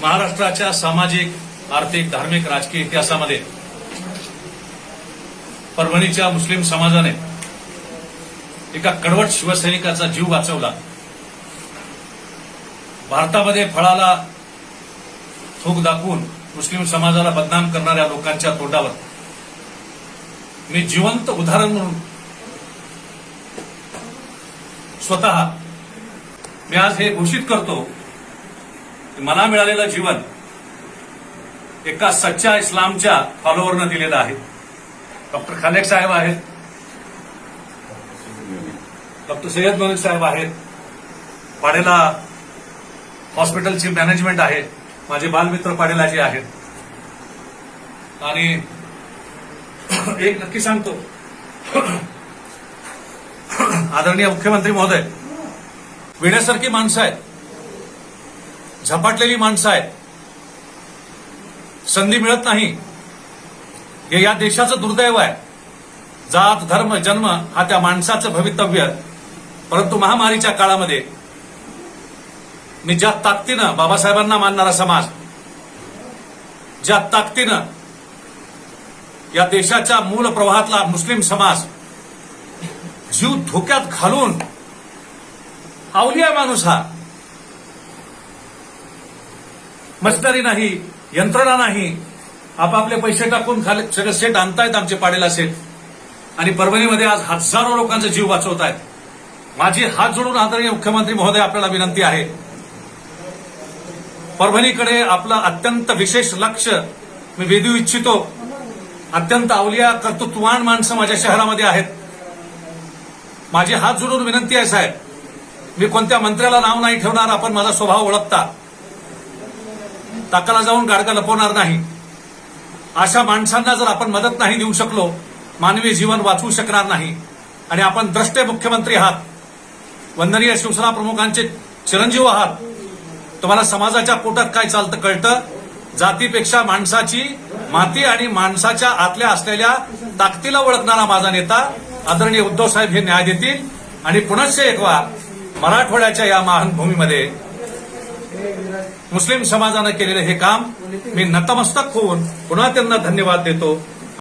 महाराष्ट्राच्या सामाजिक, आर्थिक, धार्मिक, राजकीय इतिहासामध्ये परभणीच्या मुस्लिम समाजाने एका कडवट शिवसैनिकाचा जीव वाचवला. भारतामध्ये फळाला थूक दाखवून मुस्लिम समाजाला बदनाम करणाऱ्या लोकांच्या तोंडावर मी जिवंत उदाहरण म्हणून स्वतः मी आज हे घोषित करतो की मला मिळालेलं जीवन एका सच्चा इस्लामच्या फॉलोअरनं दिलेलं आहे. डॉक्टर खालेक साहेब आहेत, डॉक्टर सय्यद मलिक साहेब आहेत, पाडेला हॉस्पिटलची मॅनेजमेंट आहे, माझे बालमित्र पाडेलाजी आहेत. आणि एक नक्की सांगतो, आदरणीय मुख्यमंत्री महोदय, वेड्यासारखी माणसं आहेत, झपाटलेली माणसं आहेत, संधी मिळत नाही. हे या देशाचं दुर्दैव आहे. जात, धर्म, जन्म हा त्या माणसाचं भवितव्य. परंतु महामारीच्या काळामध्ये मी ज्या ताकदीनं बाबासाहेबांना मानणारा समाज, ज्या ताकदीनं या देशाच्या मूळ प्रवाहातला मुस्लिम समाज जीव धोक्यात घालून, अवलिया माणूस हा, मशिनरी नाही, यंत्रणा नाही, आपापले पैसे टाकून सगळे सेट आणतायत आमचे पाडेला सेट, आणि परभणीमध्ये आज हजारो लोकांचा जीव वाचवतायत. माझी हात जोडून आदरणीय मुख्यमंत्री महोदय आपल्याला विनंती आहे, परभणीकडे आपलं अत्यंत विशेष लक्ष मी वेधू इच्छितो. अत्यंत अवलिया, कर्तृत्ववान माणसं माझ्या शहरामध्ये आहेत. माझी हात जोडून विनंती आहे साहेब, मी कोणत्या मंत्र्याला नाव नाही ठेवणार, आपण माझा स्वभाव ओळखता, ताकाला जाऊन गाडगा लपवणार नाही. अशा माणसांना जर आपण मदत नाही देऊ शकलो, मानवी जीवन वाचवू शकणार नाही. आणि आपण द्रष्टे मुख्यमंत्री आहात, वंदनीय शिवसेना प्रमुखांचे चिरंजीव आहात. तुम्हाला समाजाच्या पोटात काय चालतं कळतं. जातीपेक्षा माणसाची माती आणि माणसाच्या आतल्या असलेल्या ताकदीला ओळखणारा माझा नेता आदरणीय उद्धव साहेब हे न्याय देतील. आणि पुनश्च एकवा मराठवाड्याच्या या महान भूमीमध्ये मुस्लिम समाजानं केलेलं हे काम मी नतमस्तक होऊन पुन्हा त्यांना धन्यवाद देतो.